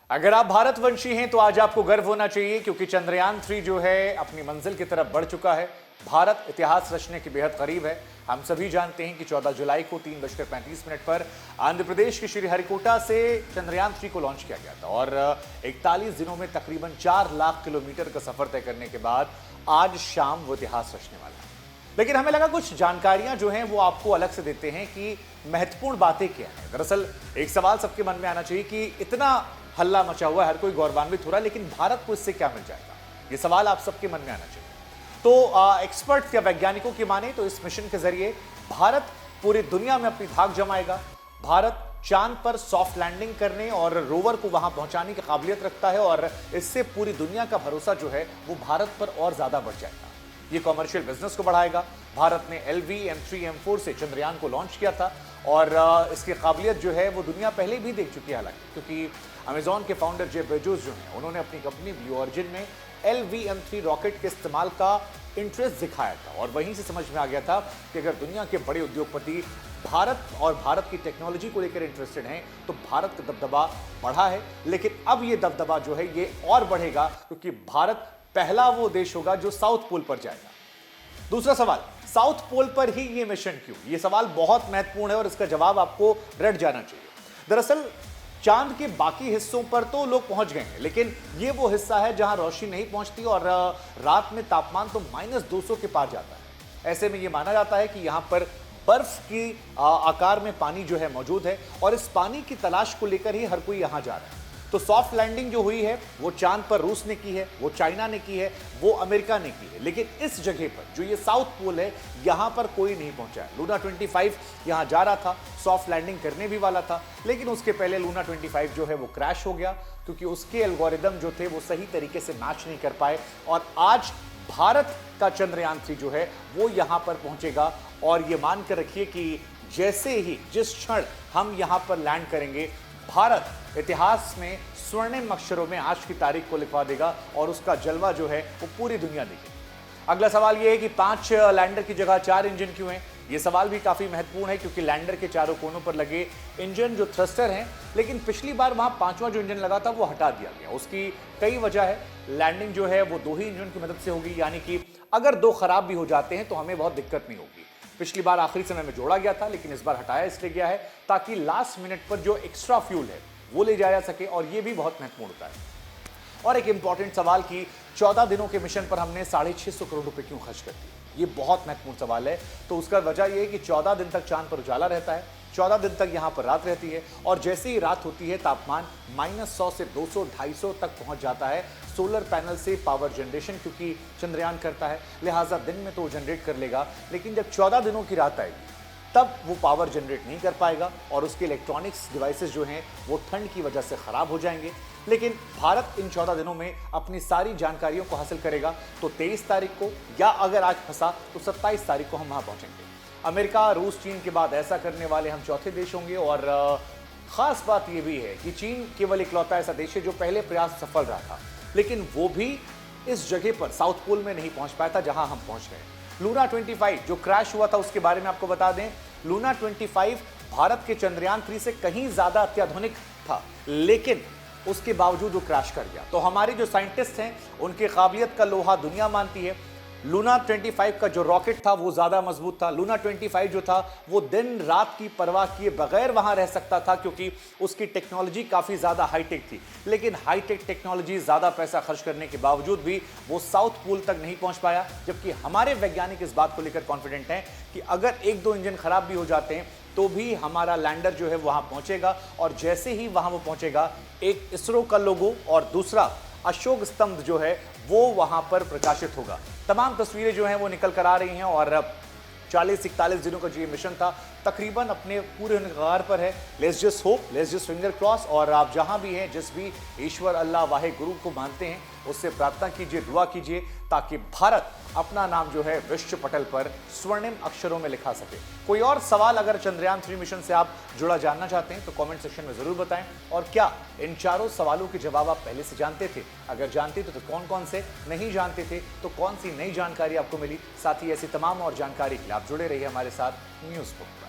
अगर आप भारतवंशी हैं तो आज आपको गर्व होना चाहिए क्योंकि चंद्रयान 3 जो है अपनी मंजिल की तरफ बढ़ चुका है। भारत इतिहास रचने के बेहद करीब है। हम सभी जानते हैं कि 14 जुलाई को 3:35 पर आंध्र प्रदेश के श्रीहरिकोटा से चंद्रयान 3 को लॉन्च किया गया था और 41 दिनों में तकरीबन 4 लाख किलोमीटर का सफर तय करने के बाद आज शाम वो इतिहास रचने वाला है। लेकिन हमें लगा कुछ जानकारियां जो हैं वो आपको अलग से देते हैं कि महत्वपूर्ण बातें क्या हैं। दरअसल एक सवाल सबके मन में आना चाहिए कि इतना हल्ला मचा हुआ है, हर कोई गौरवान्वित हो रहा है, लेकिन भारत को इससे क्या मिल जाएगा? ये सवाल आप सबके मन में आना चाहिए। तो एक्सपर्ट या वैज्ञानिकों की माने तो इस मिशन के जरिए भारत पूरी दुनिया में अपनी धाक जमाएगा। भारत चांद पर सॉफ्ट लैंडिंग करने और रोवर को वहां पहुंचाने की काबिलियत रखता है और इससे पूरी दुनिया का भरोसा जो है वो भारत पर और ज्यादा बढ़ जाएगा। ये कॉमर्शियल बिजनेस को बढ़ाएगा। भारत ने LV M3 M4 से चंद्रयान को लॉन्च किया था और इसकी काबिलियत जो है वो दुनिया पहले भी देख चुकी है, हालांकि क्योंकि अमेजॉन के फाउंडर जेफ बेजोस जो हैं उन्होंने अपनी कंपनी ब्लू ऑरिजिन में LV M3 रॉकेट के इस्तेमाल का इंटरेस्ट दिखाया था और वहीं से समझ में आ गया था कि अगर दुनिया के बड़े उद्योगपति भारत और भारत की टेक्नोलॉजी को लेकर इंटरेस्टेड हैं तो भारत का दबदबा बढ़ा है। लेकिन अब ये दबदबा जो है ये और बढ़ेगा क्योंकि भारत पहला वो देश होगा जो साउथ पोल पर जाएगा। दूसरा सवाल, साउथ पोल पर ही ये मिशन क्यों? ये सवाल बहुत महत्वपूर्ण है और इसका जवाब आपको रट जाना चाहिए। दरअसल चांद के बाकी हिस्सों पर तो लोग पहुंच गए हैं, लेकिन ये वो हिस्सा है जहां रोशनी नहीं पहुंचती और रात में तापमान तो -200 के पार जाता है। ऐसे में ये माना जाता है कि यहां पर बर्फ की आकार में पानी जो है मौजूद है और इस पानी की तलाश को लेकर ही हर कोई यहां जा रहा है। तो सॉफ्ट लैंडिंग जो हुई है वो चांद पर रूस ने की है, वो चाइना ने की है, वो अमेरिका ने की है, लेकिन इस जगह पर जो ये साउथ पोल है यहां पर कोई नहीं पहुंचा है। लूना 25 यहां जा रहा था, सॉफ्ट लैंडिंग करने भी वाला था, लेकिन उसके पहले लूना 25 जो है वो क्रैश हो गया क्योंकि उसके एल्गोरिदम जो थे वो सही तरीके से मैच नहीं कर पाए। और आज भारत का चंद्रयान 3 जो है वो यहां पर पहुंचेगा और ये मानकर रखिए कि जैसे ही जिस क्षण हम यहां पर लैंड करेंगे भारत इतिहास में स्वर्णिम अक्षरों में आज की तारीख को लिखवा देगा और उसका जलवा जो है वो पूरी दुनिया देखेगी। अगला सवाल ये है कि 5 लैंडर की जगह 4 इंजन क्यों हैं? ये सवाल भी काफी महत्वपूर्ण है क्योंकि लैंडर के चारों कोनों पर लगे इंजन जो थ्रस्टर हैं, लेकिन पिछली बार वहां 5वां जो इंजन लगा था वो हटा दिया गया। उसकी कई वजह है। लैंडिंग जो है वो 2 ही इंजन की मदद से होगी, यानी कि अगर 2 खराब भी हो जाते हैं तो हमें बहुत दिक्कत नहीं होगी। पिछली बार आखिरी समय में जोड़ा गया था, लेकिन इस बार हटाया इसलिए गया है ताकि लास्ट मिनट पर जो एक्स्ट्रा फ्यूल है वो ले जाया जा सके और ये भी बहुत महत्वपूर्ण होता है। और एक इंपॉर्टेंट सवाल कि 14 दिनों के मिशन पर हमने 650 करोड़ रुपए क्यों खर्च कर दिए? ये बहुत महत्वपूर्ण सवाल है। तो उसका वजह यह है कि 14 दिन तक चांद पर उजाला रहता है, 14 दिन तक यहां पर रात रहती है और जैसे ही रात होती है तापमान -100 से 200-250 तक पहुंच जाता है। सोलर पैनल से पावर जनरेशन क्योंकि चंद्रयान करता है, लिहाजा दिन में तो जनरेट कर लेगा, लेकिन जब 14 दिनों की रात आएगी तब वो पावर जनरेट नहीं कर पाएगा और उसके इलेक्ट्रॉनिक्स डिवाइसेस जो हैं वो ठंड की वजह से खराब हो जाएंगे। लेकिन भारत इन 14 दिनों में अपनी सारी जानकारियों को हासिल करेगा तो 23 तारीख को, या अगर आज फंसा तो 27 तारीख को हम वहां पहुंचेंगे। अमेरिका, रूस, चीन के बाद ऐसा करने वाले हम चौथे देश होंगे और खास बात यह भी है कि चीन केवल इकलौता ऐसा देश है जो पहले प्रयास सफल रहा था, लेकिन वो भी इस जगह पर साउथ पोल में नहीं पहुंच पाया था जहां हम पहुंच गए। लूना 25 जो क्रैश हुआ था उसके बारे में आपको बता दें, लूना 25 भारत के चंद्रयान 3 से कहीं ज्यादा अत्याधुनिक था, लेकिन उसके बावजूद वो क्रैश कर गया। तो हमारे जो साइंटिस्ट हैं उनकी काबिलियत का लोहा दुनिया मानती है। लूना 25 का जो रॉकेट था वो ज्यादा मजबूत था। लूना 25 जो था वो दिन रात की परवाह किए बगैर वहां रह सकता था क्योंकि उसकी टेक्नोलॉजी काफी ज्यादा हाईटेक थी, लेकिन हाईटेक टेक्नोलॉजी ज्यादा पैसा खर्च करने के बावजूद भी वो साउथ पोल तक नहीं पहुंच पाया। जबकि हमारे वैज्ञानिक इस बात को लेकर कॉन्फिडेंट हैं कि अगर 1-2 इंजन खराब भी हो जाते हैं तो भी हमारा लैंडर जो है वहां पहुंचेगा और जैसे ही वहां वो पहुंचेगा एक इसरो का लोगो और दूसरा अशोक स्तंभ जो है वो वहां पर प्रकाशित होगा। तमाम तस्वीरें जो हैं वो निकल कर आ रही हैं और 40-41 दिनों का जो ये मिशन था तकरीबन अपने पूरे कगार पर है। Let's just hope, let's just finger cross. और आप जहां भी हैं, जिस भी ईश्वर अल्लाह वाहे गुरु को मानते हैं उससे प्रार्थना कीजिए, दुआ कीजिए ताकि भारत अपना नाम जो है विश्व पटल पर स्वर्णिम अक्षरों में लिखा सके। कोई और सवाल अगर चंद्रयान 3 मिशन से आप जुड़ा जानना चाहते हैं तो कमेंट सेक्शन में जरूर बताएं। और क्या इन चारों सवालों के जवाब आप पहले से जानते थे? अगर जानते थे तो कौन कौन से? नहीं जानते थे तो कौन सी नई जानकारी आपको मिली? साथ ही ऐसी तमाम और जानकारी के लिए आप जुड़े रहिए हमारे साथ न्यूज़ बुक पर।